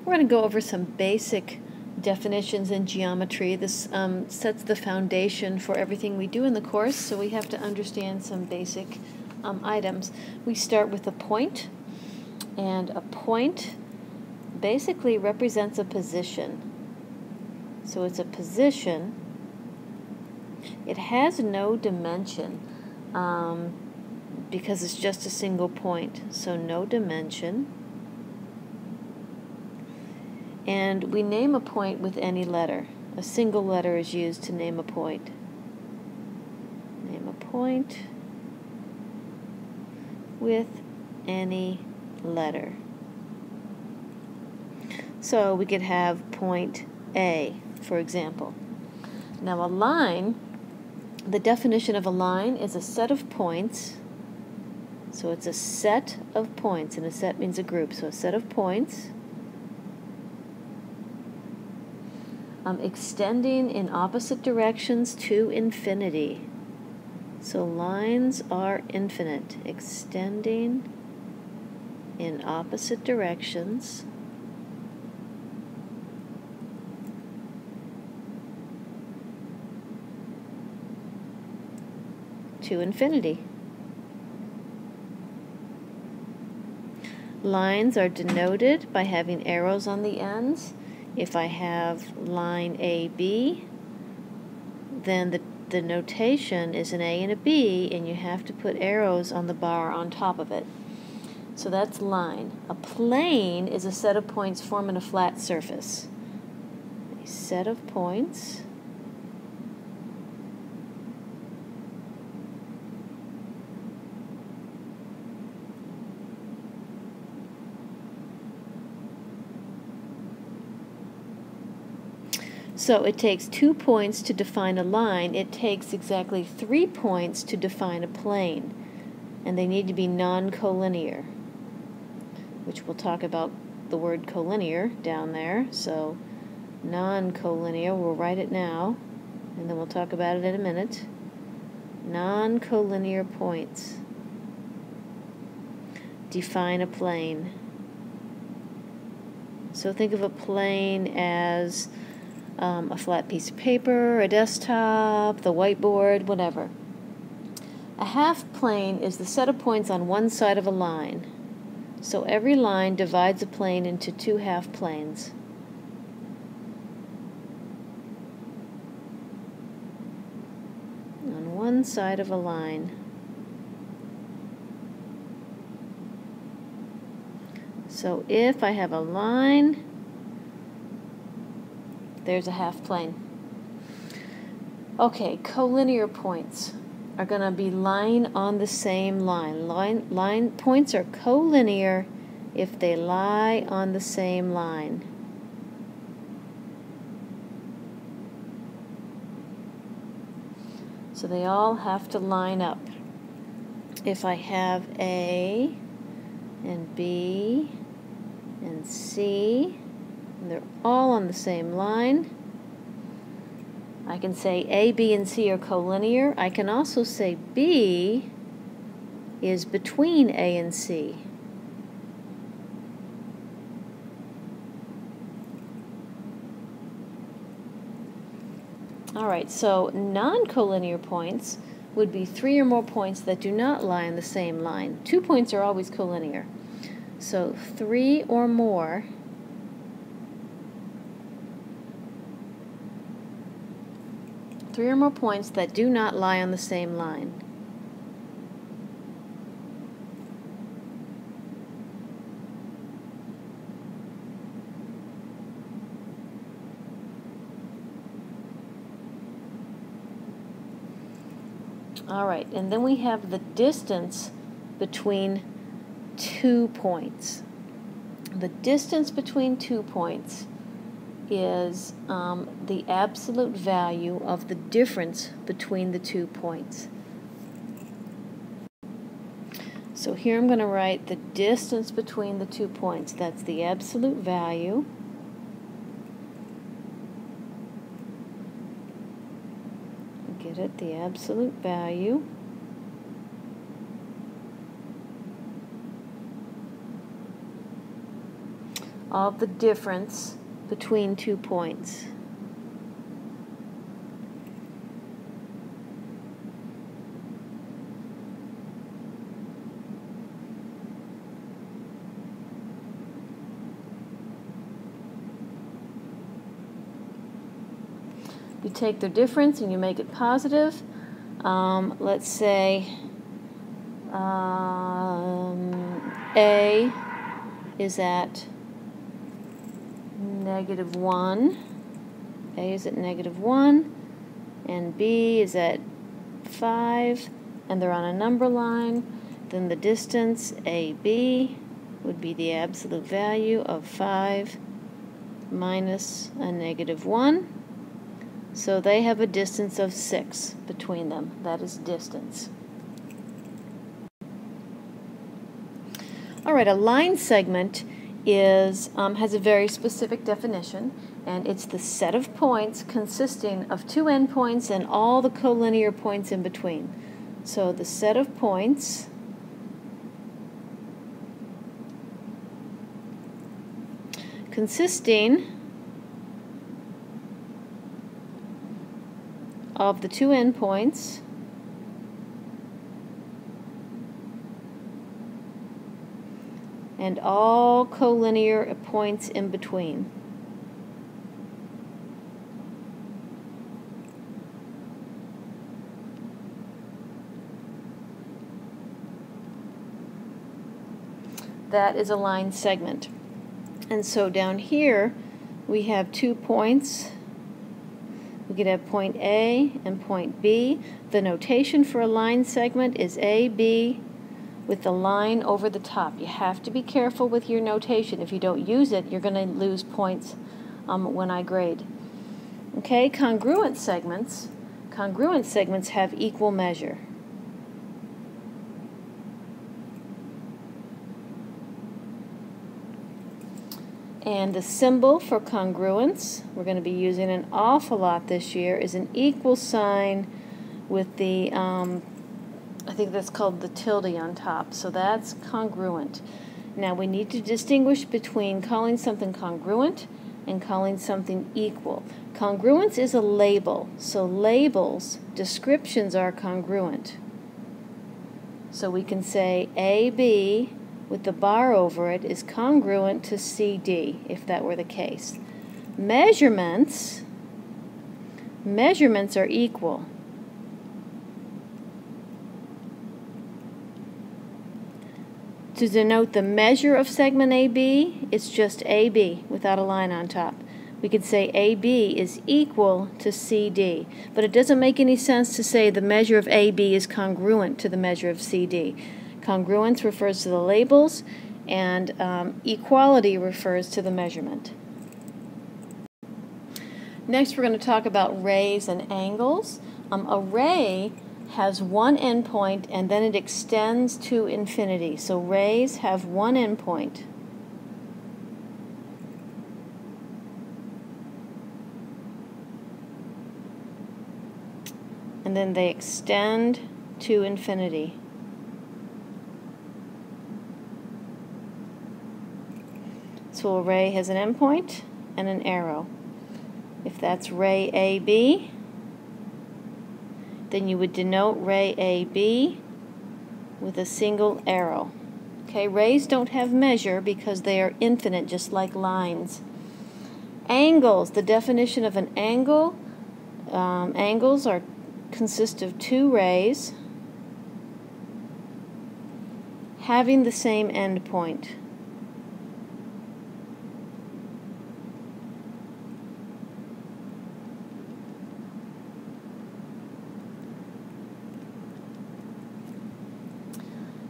We're going to go over some basic definitions in geometry. This sets the foundation for everything we do in the course, so we have to understand some basic items. We start with a point, and a point basically represents a position. So it's a position. It has no dimension because it's just a single point, so no dimension. And we name a point with any letter. A single letter is used to name a point. Name a point with any letter. So we could have point A, for example. Now a line, the definition of a line is a set of points. So it's a set of points, and a set means a group. So a set of points extending in opposite directions to infinity. So lines are infinite, extending in opposite directions to infinity. Lines are denoted by having arrows on the ends. If I have line AB, then the notation is an A and a B, and you have to put arrows on the bar on top of it. So that's line. A plane is a set of points forming a flat surface. A set of points So it takes 2 points to define a line. It takes exactly 3 points to define a plane. And they need to be non-collinear, which we'll talk about the word collinear down there. So non-collinear, we'll write it now, and then we'll talk about it in a minute. Non-collinear points define a plane. So think of a plane as a flat piece of paper, a desktop, the whiteboard, whatever. A half plane is the set of points on one side of a line. So every line divides a plane into 2 half planes. On one side of a line. So if I have a line, there's a half plane. Okay, collinear points are going to be line on the same line. Line points are collinear if they lie on the same line. So they all have to line up. If I have A and B and C, and they're all on the same line, I can say A, B, and C are collinear. I can also say B is between A and C. Alright, so non-collinear points would be 3 or more points that do not lie on the same line. 2 points are always collinear. So 3 or more points that do not lie on the same line. All right, and then we have the distance between 2 points. The distance between 2 points is the absolute value of the difference between the 2 points. So here I'm going to write the distance between the 2 points. That's the absolute value. Get it? The absolute value of the difference between 2 points. You take their difference and you make it positive. Let's say A is at -1. A is at -1, and B is at 5, and they're on a number line. Then the distance AB would be the absolute value of 5 minus a -1. So they have a distance of 6 between them. That is distance. All right, a line segment has a very specific definition, and it's the set of points consisting of 2 endpoints and all the collinear points in between. So the set of points consisting of the 2 endpoints and all collinear points in between. That is a line segment. And so down here we have 2 points. We could have point A and point B. The notation for a line segment is AB with the line over the top. You have to be careful with your notation. If you don't use it, you're going to lose points when I grade. Okay, congruent segments have equal measure. And the symbol for congruence, we're going to be using an awful lot this year, is an equal sign with the, I think that's called the tilde on top. So that's congruent. Now we need to distinguish between calling something congruent and calling something equal. Congruence is a label. So labels, descriptions are congruent. So we can say AB with the bar over it is congruent to CD, if that were the case. Measurements are equal. To denote the measure of segment AB, it's just AB without a line on top. We could say AB is equal to CD, but it doesn't make any sense to say the measure of AB is congruent to the measure of CD. Congruence refers to the labels, and equality refers to the measurement. Next, we're going to talk about rays and angles. A ray has one endpoint, and then it extends to infinity. So rays have one endpoint. And then they extend to infinity. So a ray has an endpoint and an arrow. If that's ray AB, then you would denote ray AB with a single arrow. Okay, rays don't have measure because they are infinite, just like lines. Angles, the definition of an angle, angles consist of 2 rays having the same endpoint.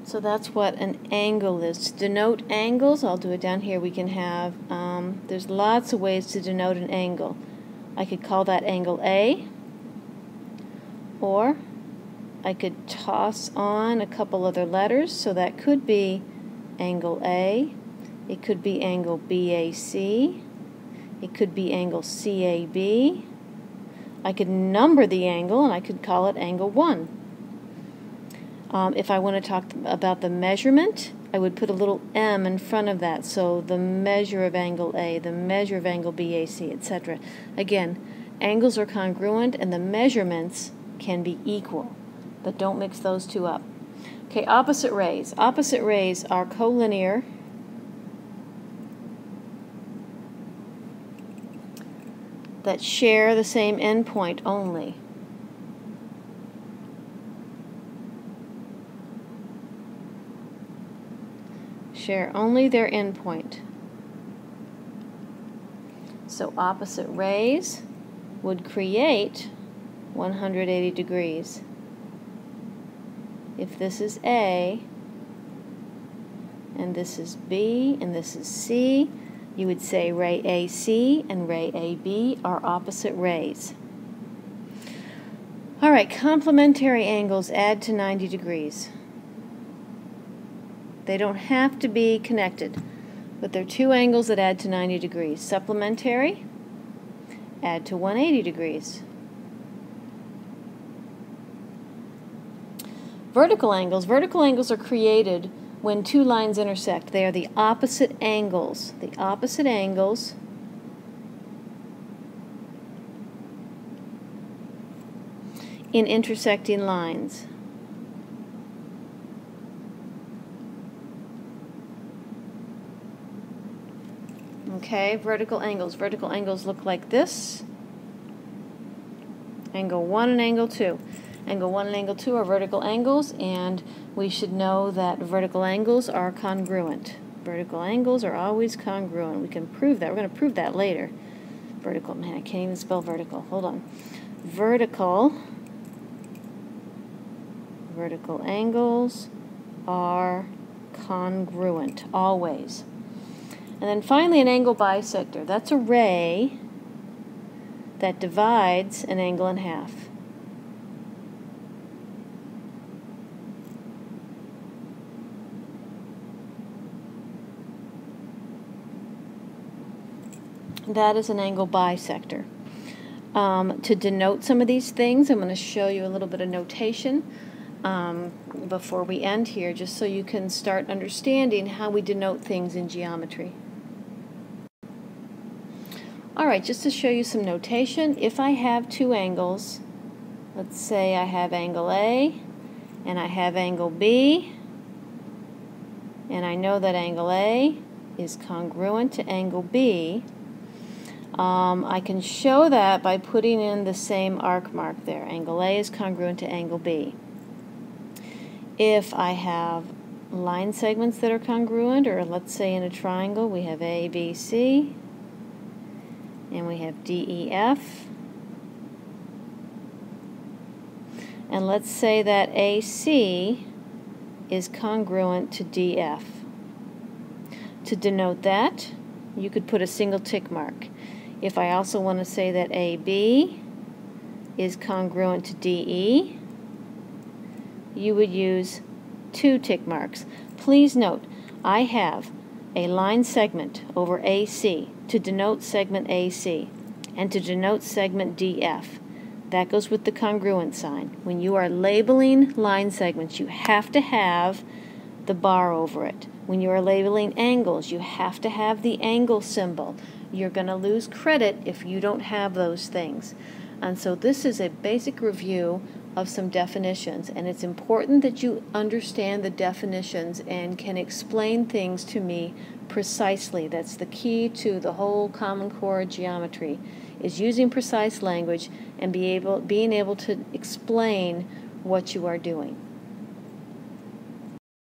So that's what an angle is. To denote angles, I'll do it down here. We can have, there's lots of ways to denote an angle. I could call that angle A, or I could toss on a couple other letters, so that could be angle A, it could be angle BAC, it could be angle CAB. I could number the angle and I could call it angle 1. If I want to talk about the measurement, I would put a little m in front of that, so the measure of angle A, the measure of angle BAC, etc. Again, angles are congruent and the measurements can be equal, but don't mix those two up. Okay, opposite rays. Opposite rays are collinear. That share the same endpoint only. Share only their endpoint. So opposite rays would create 180 degrees. If this is A, and this is B, and this is C, you would say ray AC and ray AB are opposite rays. All right, complementary angles add to 90 degrees. They don't have to be connected, but they're two angles that add to 90 degrees. Supplementary, add to 180 degrees. Vertical angles are created when two lines intersect. They are the opposite angles. The opposite angles in intersecting lines. Okay, vertical angles. Vertical angles look like this. Angle 1 and angle 2. Angle 1 and angle 2 are vertical angles, and we should know that vertical angles are congruent. Vertical angles are always congruent. We can prove that. We're going to prove that later. Vertical. Man, I can't even spell vertical. Hold on. Vertical angles are congruent, always. And then finally, an angle bisector. That's a ray that divides an angle in half. That is an angle bisector. To denote some of these things, I'm going to show you a little bit of notation before we end here, just so you can start understanding how we denote things in geometry. Alright, just to show you some notation, if I have two angles, let's say I have angle A and I have angle B, and I know that angle A is congruent to angle B, I can show that by putting in the same arc mark there. Angle A is congruent to angle B. If I have line segments that are congruent, or let's say in a triangle we have A, B, C, and we have D, E, F, and let's say that AC is congruent to DF. To denote that, you could put a single tick mark. If I also want to say that AB is congruent to DE, you would use two tick marks. Please note, I have a line segment over AC to denote segment AC and to denote segment DF. That goes with the congruent sign. When you are labeling line segments, you have to have the bar over it. When you are labeling angles, you have to have the angle symbol. You're going to lose credit if you don't have those things. And so this is a basic review of some definitions, and it's important that you understand the definitions and can explain things to me precisely. That's the key to the whole Common Core geometry, is using precise language and being able to explain what you are doing.